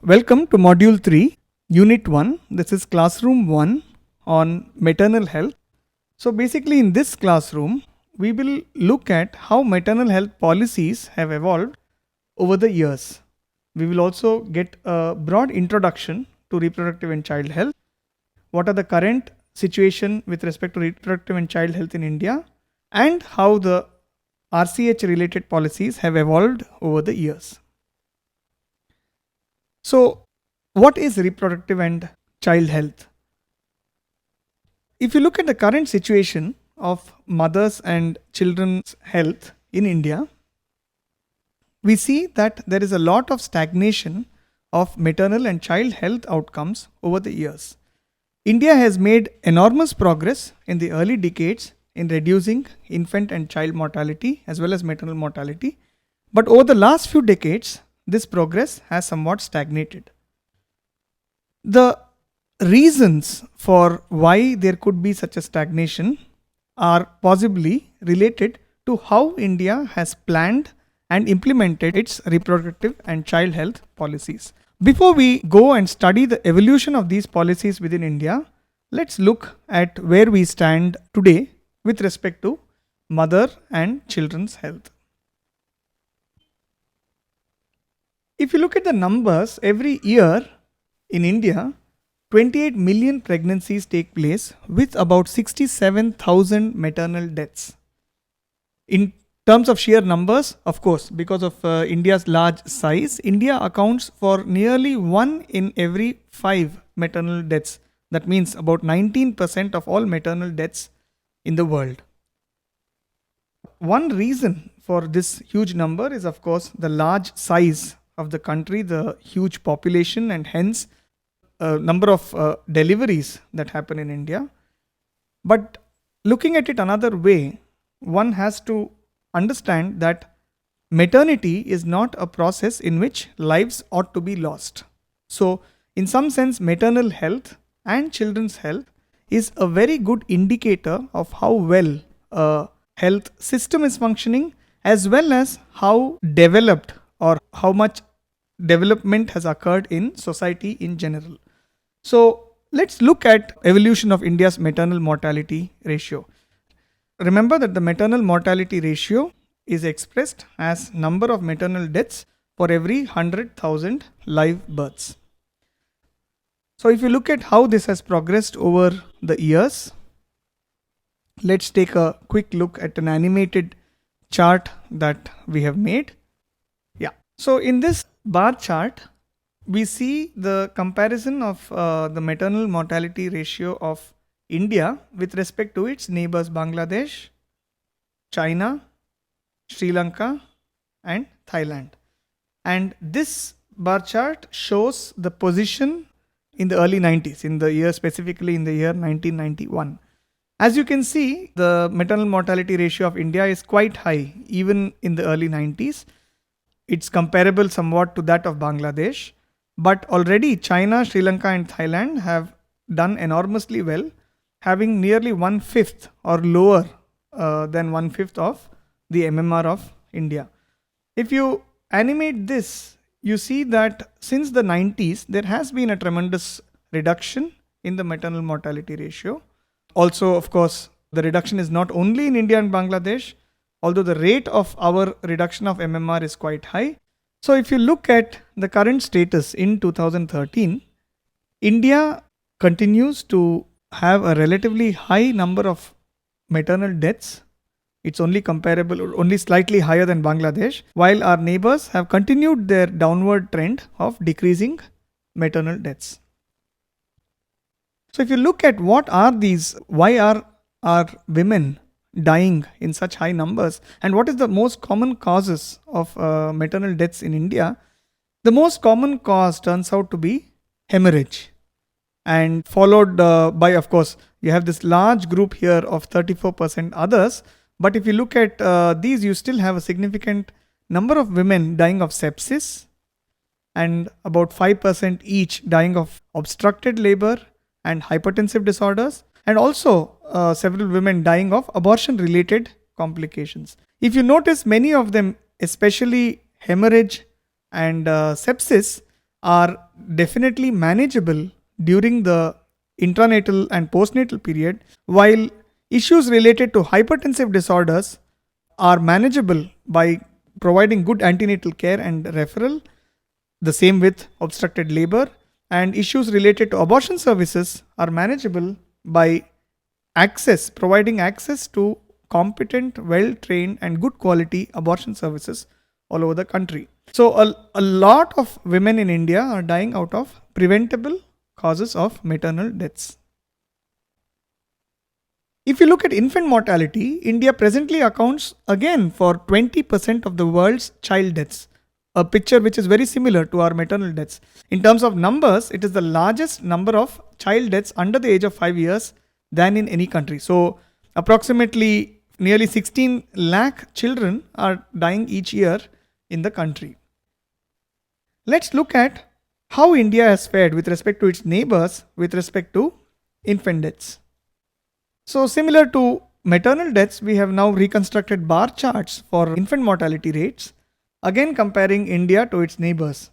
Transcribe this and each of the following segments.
Welcome to Module 3, Unit 1. This is Classroom 1 on maternal health. So, basically, in this classroom, we will look at how maternal health policies have evolved over the years. We will also get a broad introduction to reproductive and child health. What are the current situation with respect to reproductive and child health in India, and how the RCH related policies have evolved over the years. So, what is reproductive and child health? If you look at the current situation of mothers and children's health in India, we see that there is a lot of stagnation of maternal and child health outcomes over the years. India has made enormous progress in the early decades in reducing infant and child mortality as well as maternal mortality, but over the last few decades, this progress has somewhat stagnated. The reasons for why there could be such a stagnation are possibly related to how India has planned and implemented its reproductive and child health policies. Before we go and study the evolution of these policies within India, let's look at where we stand today with respect to mother and children's health. If you look at the numbers, every year in India, 28 million pregnancies take place with about 67,000 maternal deaths. In terms of sheer numbers, of course, because of India's large size, India accounts for nearly 1 in every 5 maternal deaths. That means about 19% of all maternal deaths in the world. One reason for this huge number is, of course, the large size of the country, the huge population, and hence number of deliveries that happen in India. But looking at it another way, one has to understand that maternity is not a process in which lives ought to be lost. So, in some sense, maternal health and children's health is a very good indicator of how well a health system is functioning, as well as how developed or how much development has occurred in society in general. So let's look at evolution of India's maternal mortality ratio. Remember that the maternal mortality ratio is expressed as number of maternal deaths for every 100,000 live births. So if you look at how this has progressed over the years, let's take a quick look at an animated chart that we have made. So in this bar chart, we see the comparison of the maternal mortality ratio of India with respect to its neighbors Bangladesh, China, Sri Lanka, and Thailand. And this bar chart shows the position in the early 90s, in the year specifically in the year 1991. As you can see, the maternal mortality ratio of India is quite high, even in the early 90s. It's comparable somewhat to that of Bangladesh, but already China, Sri Lanka, and Thailand have done enormously well, having nearly 1/5 or lower than 1/5 of the MMR of India. If you animate this, you see that since the 90s, there has been a tremendous reduction in the maternal mortality ratio. Also, of course, the reduction is not only in India and Bangladesh, although the rate of our reduction of MMR is quite high. So if you look at the current status in 2013, India continues to have a relatively high number of maternal deaths. It's only comparable or only slightly higher than Bangladesh, while our neighbors have continued their downward trend of decreasing maternal deaths. So if you look at what are these, why are our women dying in such high numbers, and what is the most common causes of maternal deaths in India, the most common cause turns out to be hemorrhage, and followed by, of course, you have this large group here of 34% others. But if you look at these, you still have a significant number of women dying of sepsis, and about 5% each dying of obstructed labor and hypertensive disorders, and also several women dying of abortion related complications. If you notice, many of them, especially hemorrhage and sepsis, are definitely manageable during the intranatal and postnatal period, while issues related to hypertensive disorders are manageable by providing good antenatal care and referral. The same with obstructed labor, and issues related to abortion services are manageable by providing access to competent, well trained, and good quality abortion services all over the country. So, a lot of women in India are dying out of preventable causes of maternal deaths. If you look at infant mortality, India presently accounts again for 20% of the world's child deaths. A picture which is very similar to our maternal deaths. In terms of numbers, it is the largest number of child deaths under the age of 5 years than in any country. So, approximately nearly 16 lakh children are dying each year in the country. Let's look at how India has fared with respect to its neighbors with respect to infant deaths. So, similar to maternal deaths, we have now reconstructed bar charts for infant mortality rates, again comparing India to its neighbors.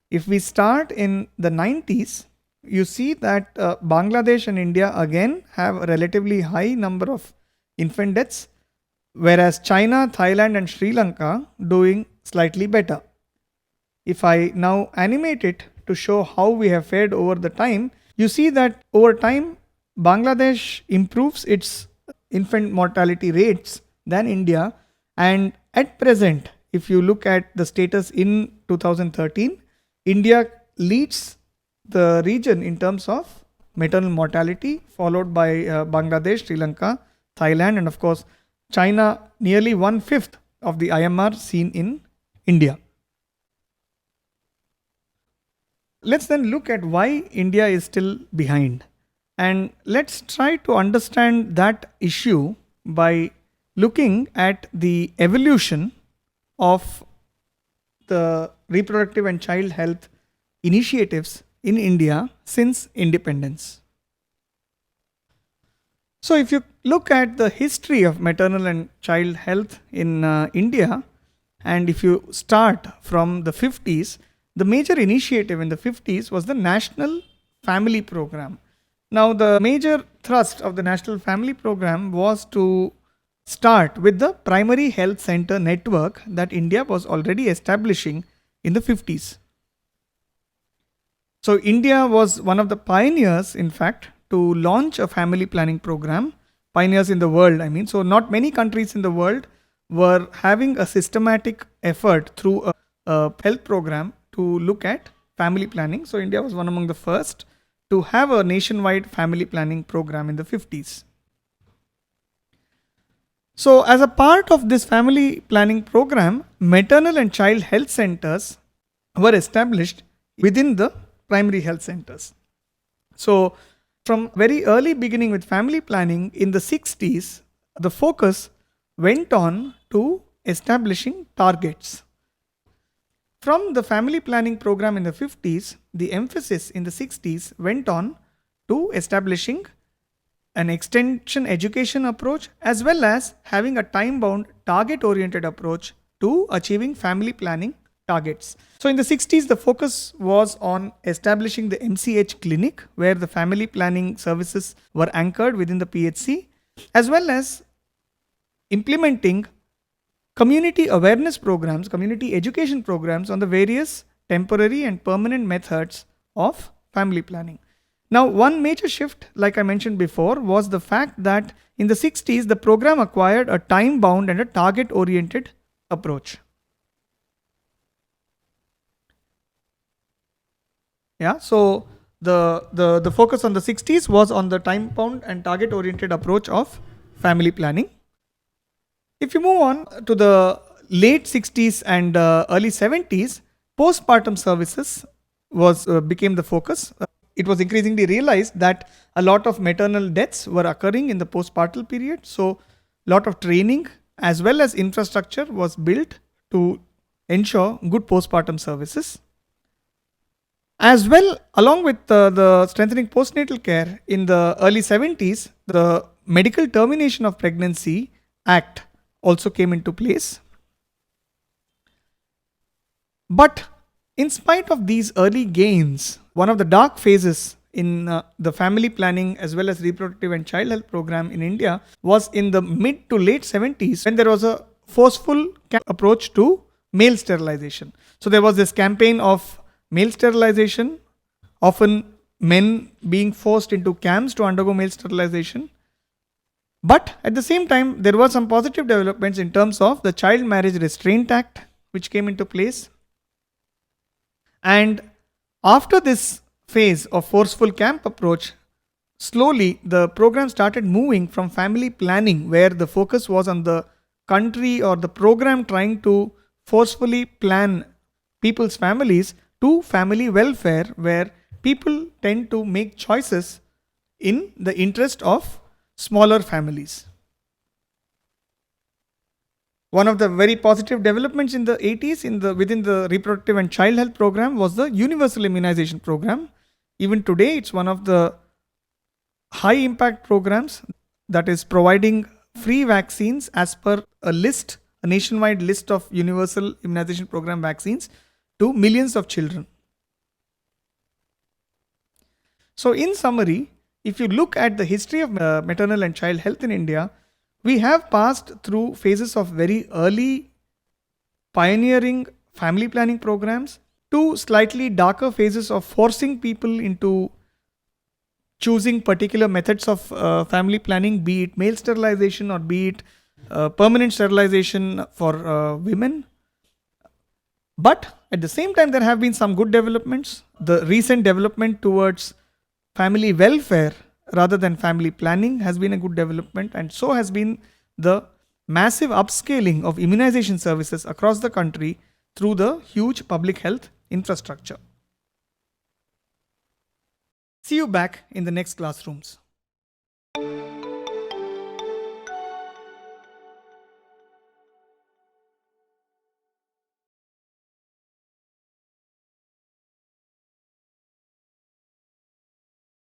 If we start in the 90s, you see that Bangladesh and India again have a relatively high number of infant deaths, whereas China, Thailand, and Sri Lanka doing slightly better. If I now animate it to show how we have fared over the time, you see that over time Bangladesh improves its infant mortality rates than India, and at present, if you look at the status in 2013, India leads the region in terms of maternal mortality, followed by Bangladesh, Sri Lanka, Thailand, and of course China, nearly 1/5 of the IMR seen in India. Let's then look at why India is still behind. And let's try to understand that issue by looking at the evolution of the reproductive and child health initiatives in India since independence. So, if you look at the history of maternal and child health in India, and if you start from the 50s, the major initiative in the 50s was the National Family Program. Now, the major thrust of the National Family Program was to start with the primary health center network that India was already establishing in the 50s. So, India was one of the pioneers, in fact, to launch a family planning program. Pioneers in the world, I mean. So, not many countries in the world were having a systematic effort through a health program to look at family planning. So, India was one among the first to have a nationwide family planning program in the 50s. So, as a part of this family planning program, maternal and child health centers were established within the primary health centers. So, from very early beginning with family planning in the 60s, the focus went on to establishing targets. From the family planning program in the 50s, the emphasis in the 60s went on to establishing an extension education approach as well as having a time-bound target-oriented approach to achieving family planning targets. So in the 60s, the focus was on establishing the MCH clinic where the family planning services were anchored within the PHC, as well as implementing community awareness programs, community education programs on the various temporary and permanent methods of family planning. Now, one major shift, like I mentioned before, was the fact that in the 60s, the program acquired a time-bound and a target-oriented approach. Yeah, so the focus on the 60s was on the time-bound and target-oriented approach of family planning. If you move on to the late 60s and early 70s, postpartum services became the focus. It was increasingly realized that a lot of maternal deaths were occurring in the postpartum period. So, a lot of training as well as infrastructure was built to ensure good postpartum services. As well, along with the strengthening postnatal care in the early 70s, the Medical Termination of Pregnancy Act also came into place. But In spite of these early gains, one of the dark phases in the family planning as well as reproductive and child health program in India was in the mid to late 70s, when there was a forceful approach to male sterilization. So there was this campaign of male sterilization, often men being forced into camps to undergo male sterilization. But at the same time, there were some positive developments in terms of the Child Marriage Restraint Act, which came into place. And after this phase of forceful camp approach, slowly the program started moving from family planning, where the focus was on the country or the program trying to forcefully plan people's families, to family welfare, where people tend to make choices in the interest of smaller families. One of the very positive developments in the 80s within the reproductive and child health program was the universal immunization program. Even today, it's one of the high impact programs that is providing free vaccines as per a nationwide list of universal immunization program vaccines to millions of children. So in summary, if you look at the history of maternal and child health in India, we have passed through phases of very early pioneering family planning programs to slightly darker phases of forcing people into choosing particular methods of family planning, be it male sterilization or be it permanent sterilization for women. But at the same time, there have been some good developments. The recent development towards family welfare rather than family planning has been a good development, and so has been the massive upscaling of immunization services across the country through the huge public health infrastructure. See you back in the next classrooms.